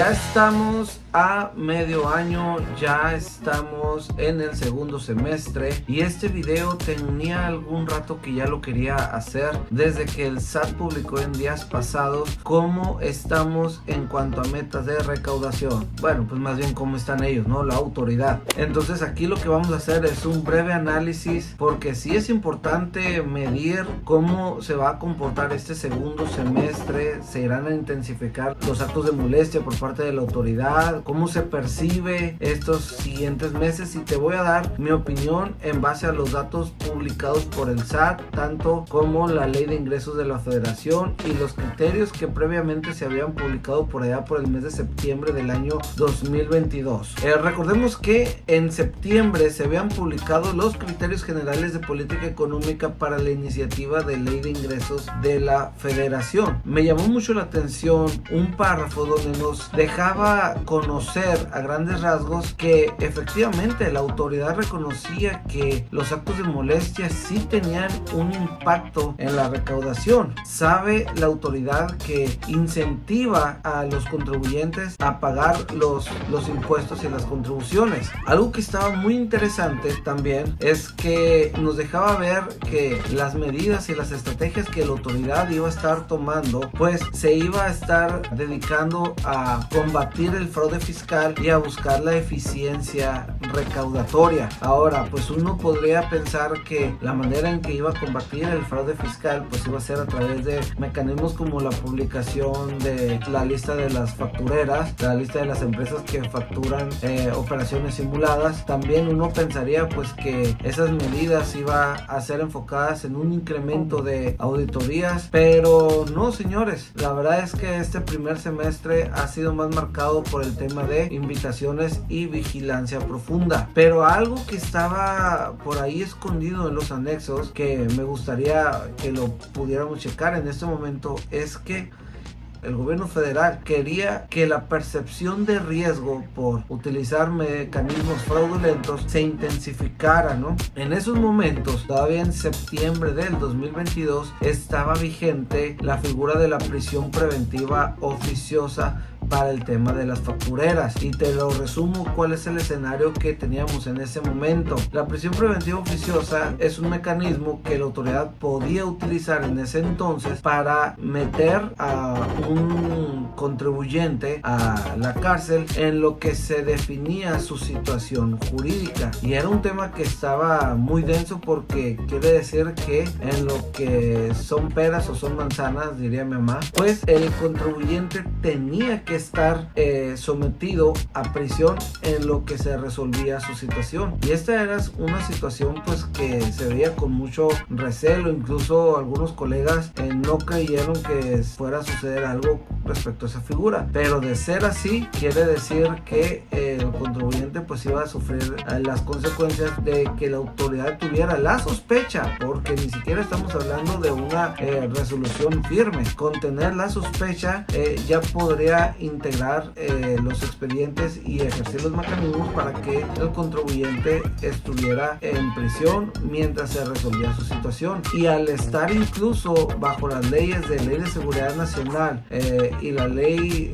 Ya estamos a medio año, ya estamos en el segundo semestre y este video tenía algún rato que ya lo quería hacer desde que el SAT publicó en días pasados cómo estamos en cuanto a metas de recaudación. Bueno, pues más bien cómo están ellos, ¿no? La autoridad. Entonces aquí lo que vamos a hacer es un breve análisis porque sí es importante medir cómo se va a comportar este segundo semestre. Se irán a intensificar los actos de molestia por parte de la autoridad, cómo se percibe estos siguientes meses, y te voy a dar mi opinión en base a los datos publicados por el SAT, tanto como la ley de ingresos de la federación y los criterios que previamente se habían publicado por allá por el mes de septiembre del año 2022. Recordemos que en septiembre se habían publicado los criterios generales de política económica para la iniciativa de ley de ingresos de la federación. Me llamó mucho la atención un párrafo donde nos dejaba conocer a grandes rasgos que efectivamente la autoridad reconocía que los actos de molestia sí tenían un impacto en la recaudación. Sabe la autoridad que incentiva a los contribuyentes a pagar los impuestos y las contribuciones. Algo que estaba muy interesante también es que nos dejaba ver que las medidas y las estrategias que la autoridad iba a estar tomando, pues se iba a estar dedicando a combatir el fraude fiscal y a buscar la eficiencia recaudatoria. Ahora, pues uno podría pensar que la manera en que iba a combatir el fraude fiscal pues iba a ser a través de mecanismos como la publicación de la lista de las factureras, la lista de las empresas que facturan operaciones simuladas. También uno pensaría pues que esas medidas iban a ser enfocadas en un incremento de auditorías, pero no, señores, la verdad es que este primer semestre ha sido más marcado por el tema de invitaciones y vigilancia profunda. Pero algo que estaba por ahí escondido en los anexos que me gustaría que lo pudiéramos checar en este momento es que el gobierno federal quería que la percepción de riesgo por utilizar mecanismos fraudulentos se intensificara, ¿no? En esos momentos, todavía en septiembre del 2022, estaba vigente la figura de la prisión preventiva oficiosa para el tema de las factureras, y te lo resumo cuál es el escenario que teníamos en ese momento. La prisión preventiva oficiosa es un mecanismo que la autoridad podía utilizar en ese entonces para meter a un contribuyente a la cárcel en lo que se definía su situación jurídica, y era un tema que estaba muy denso porque quiere decir que en lo que son peras o son manzanas, diría mi mamá, pues el contribuyente tenía que estar sometido a prisión en lo que se resolvía su situación, y esta era una situación pues que se veía con mucho recelo. Incluso algunos colegas no creyeron que fuera a suceder algo respecto a esa figura, pero de ser así quiere decir que el contribuyente pues iba a sufrir las consecuencias de que la autoridad tuviera la sospecha, porque ni siquiera estamos hablando de una resolución firme. Con tener la sospecha ya podría integrar los expedientes y ejercer los mecanismos para que el contribuyente estuviera en prisión mientras se resolvía su situación. Y al estar incluso bajo las leyes de ley de seguridad nacional y la ley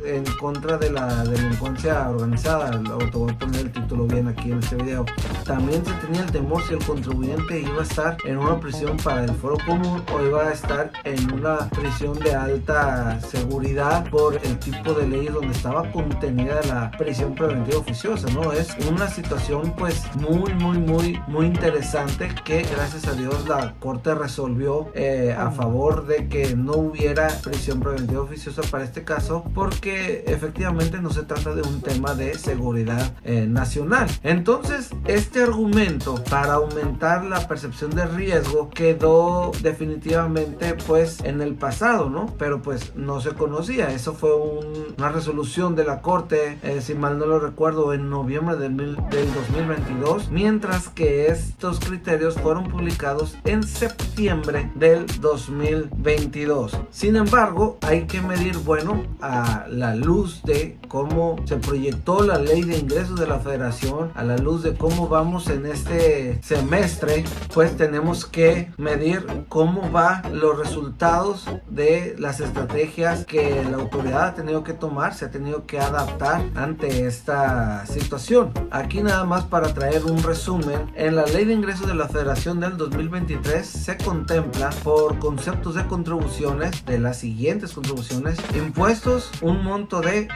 en contra de la delincuencia organizada, te voy a poner el título bien aquí en este video, también se tenía el temor si el contribuyente iba a estar en una prisión para el foro común o iba a estar en una prisión de alta seguridad por el tipo de leyes donde estaba contenida la prisión preventiva oficiosa, ¿no? Es una situación pues muy interesante que gracias a Dios la corte resolvió a favor de que no hubiera prisión preventiva oficiosa para este caso, porque efectivamente no se trata de un tema de seguridad nacional. Entonces este argumento para aumentar la percepción de riesgo quedó definitivamente pues en el pasado, ¿no? Pero pues no se conocía. Eso fue una resolución de la corte, si mal no lo recuerdo, en noviembre del 2022, mientras que estos criterios fueron publicados en septiembre del 2022. Sin embargo, hay que medir, bueno, a la luz de cómo se proyectó la ley de ingresos de la federación, a la luz de cómo vamos en este semestre, pues tenemos que medir cómo van los resultados de las estrategias que la autoridad ha tenido que tomar, se ha tenido que adaptar ante esta situación. Aquí nada más para traer un resumen, en la ley de ingresos de la federación del 2023 se contempla por conceptos de contribuciones, de las siguientes contribuciones: impuestos, un monto de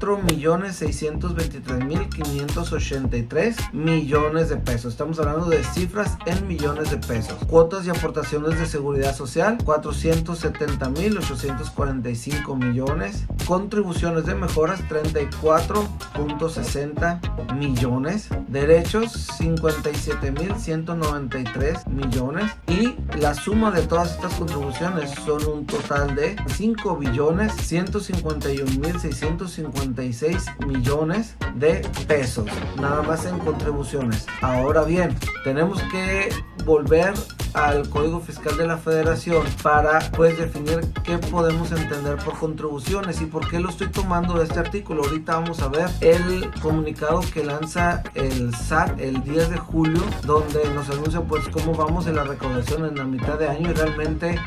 4.623.583 millones de pesos. Estamos hablando de cifras en millones de pesos. Cuotas y aportaciones de seguridad social, 470.845 millones. Contribuciones de mejoras, 34.60 millones. Derechos, 57.193 millones. Y la suma de todas estas contribuciones son un total de 5.151.656 millones de pesos, nada más en contribuciones. Ahora bien, tenemos que volver al Código Fiscal de la Federación para pues definir qué podemos entender por contribuciones y por qué lo estoy tomando de este artículo. Ahorita vamos a ver el comunicado que lanza el SAT el 10 de julio, donde nos anuncia pues cómo vamos en la recaudación en la mitad de año, y realmente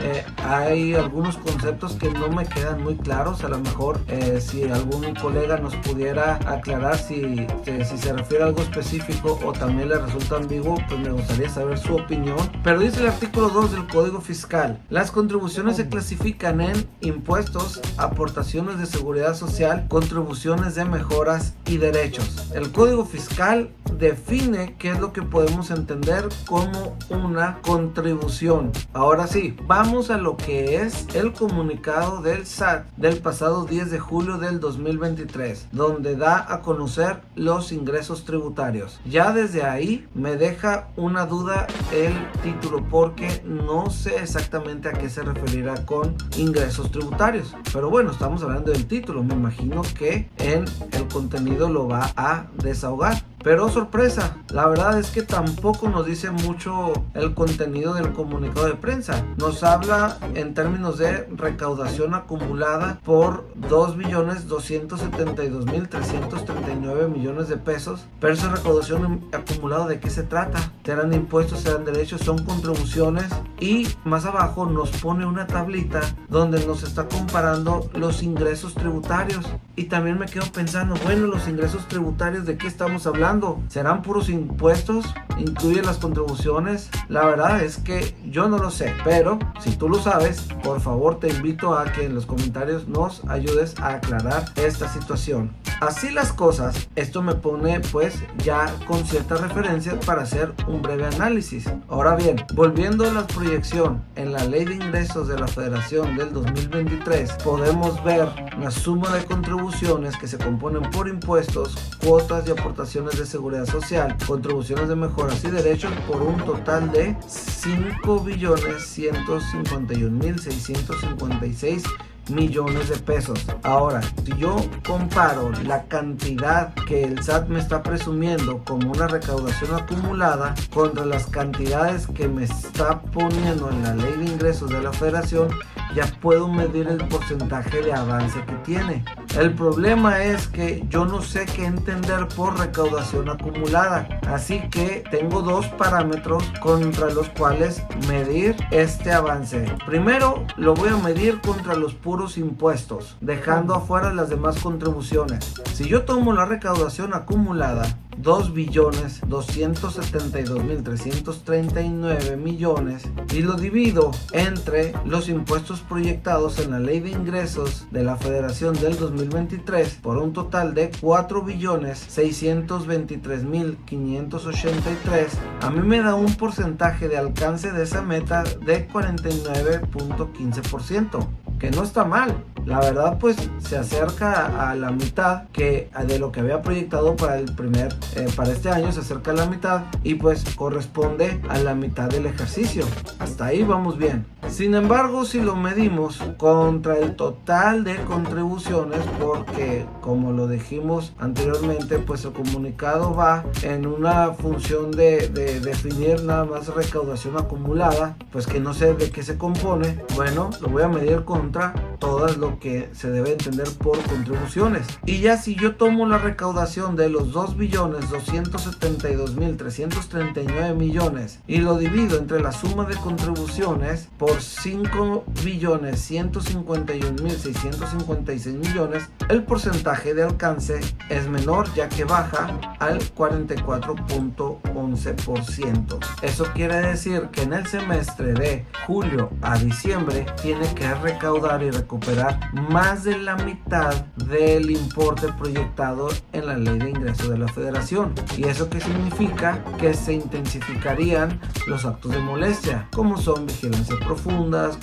hay algunos conceptos que no me quedan muy claros. A lo mejor si algún colega nos pudiera aclarar si se refiere a algo específico o también le resulta ambiguo, pues me gustaría saber su opinión. Pero dice el artículo 2 del Código Fiscal: las contribuciones se clasifican en impuestos, aportaciones de seguridad social, contribuciones de mejoras y derechos. El Código Fiscal define qué es lo que podemos entender como una contribución. Ahora sí, vamos a lo que es el comunicado del SAT del pasado 10 de julio del 2023, donde da a conocer los ingresos tributarios. Ya desde ahí me deja una duda el título, porque no sé exactamente a qué se referirá con ingresos tributarios, pero bueno, estamos hablando del título, me imagino que en el contenido lo va a desahogar. Pero sorpresa, la verdad es que tampoco nos dice mucho el contenido del comunicado de prensa. Nos habla en términos de recaudación acumulada por 2.272.339 millones de pesos. Pero esa recaudación acumulada, ¿de qué se trata? ¿Serán impuestos, serán derechos, son contribuciones? Y más abajo nos pone una tablita donde nos está comparando los ingresos tributarios. Y también me quedo pensando, bueno, los ingresos tributarios, ¿de qué estamos hablando? ¿Serán puros impuestos? ¿Incluyen las contribuciones? La verdad es que yo no lo sé, pero si tú lo sabes, por favor te invito a que en los comentarios nos ayudes a aclarar esta situación. Así las cosas, esto me pone pues ya con ciertas referencias para hacer un breve análisis. Ahora bien, volviendo a la proyección en la Ley de Ingresos de la Federación del 2023, podemos ver la suma de contribuciones que se componen por impuestos, cuotas y aportaciones de seguridad social, contribuciones de mejoras y derechos por un total de 5.151.656 millones de pesos. Ahora, si yo comparo la cantidad que el SAT me está presumiendo como una recaudación acumulada contra las cantidades que me está poniendo en la Ley de Ingresos de la Federación, ya puedo medir el porcentaje de avance que tiene. El problema es que yo no sé qué entender por recaudación acumulada, así que tengo dos parámetros contra los cuales medir este avance. Primero lo voy a medir contra los puros impuestos, dejando afuera las demás contribuciones. Si yo tomo la recaudación acumulada, 2.272.339 millones, y lo divido entre los impuestos proyectados en la Ley de Ingresos de la Federación del 2023 por un total de 4.623.583, a mí me da un porcentaje de alcance de esa meta de 49.15%, que no está mal. La verdad pues se acerca a la mitad que de lo que había proyectado para este año, se acerca a la mitad y pues corresponde a la mitad del ejercicio. Hasta ahí vamos bien. Sin embargo, si lo medimos contra el total de contribuciones, porque como lo dijimos anteriormente, pues el comunicado va en una función de definir nada más recaudación acumulada, pues que no sé de qué se compone. Bueno, lo voy a medir contra todas lo que se debe entender por contribuciones. Y ya si yo tomo la recaudación de los 2.272.339 millones y lo divido entre la suma de contribuciones por 5.151.656 millones, el porcentaje de alcance es menor, ya que baja al 44.11%. Eso quiere decir que en el semestre de julio a diciembre tiene que recaudar y recuperar más de la mitad del importe proyectado en la ley de ingresos de la Federación. ¿Y eso qué significa? Que se intensificarían los actos de molestia, como son vigilancias profundas,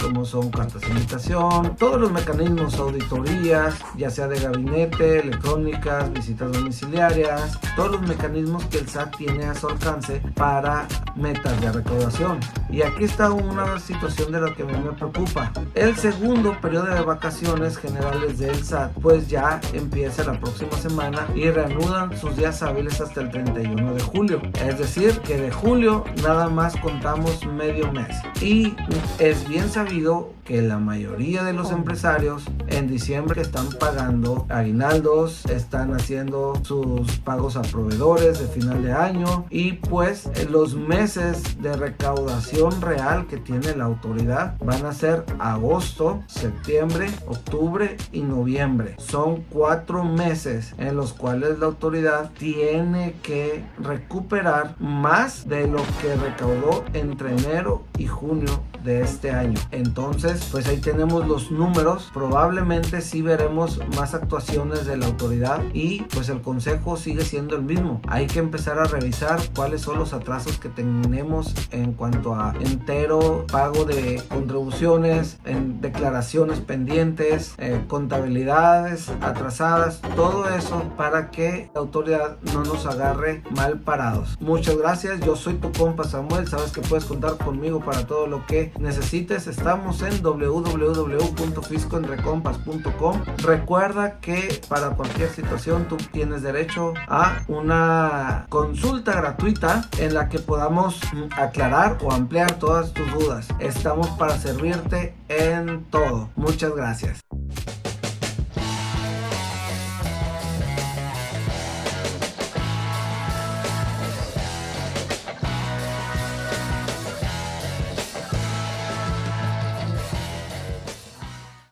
como son cartas de invitación, todos los mecanismos, auditorías, ya sea de gabinete, electrónicas, visitas domiciliarias, todos los mecanismos que el SAT tiene a su alcance para metas de recaudación. Y aquí está una situación de lo que a mí me preocupa. El segundo periodo de vacaciones generales del SAT pues ya empieza la próxima semana y reanudan sus días hábiles hasta el 31 de julio. Es decir, que de julio nada más contamos medio mes. Y es bien sabido que la mayoría de los empresarios en diciembre están pagando aguinaldos, están haciendo sus pagos a proveedores de final de año, y pues los meses de recaudación real que tiene la autoridad van a ser agosto, septiembre, octubre y noviembre. Son 4 meses en los cuales la autoridad tiene que recuperar más de lo que recaudó entre enero y junio de este año. Entonces pues ahí tenemos los números. Probablemente sí veremos más actuaciones de la autoridad, y pues el consejo sigue siendo el mismo. Hay que empezar a revisar cuáles son los atrasos que tenemos en cuanto a entero, pago de contribuciones, en declaraciones pendientes, contabilidades atrasadas, todo eso para que la autoridad no nos agarre mal parados. Muchas gracias, yo soy tu compa Samuel, sabes que puedes contar conmigo para todo lo que necesites. Estamos en www.fiscoenrecompas.com. Recuerda que para cualquier situación tú tienes derecho a una consulta gratuita en la que podamos aclarar o ampliar todas tus dudas. Estamos para servirte en todo. Muchas gracias.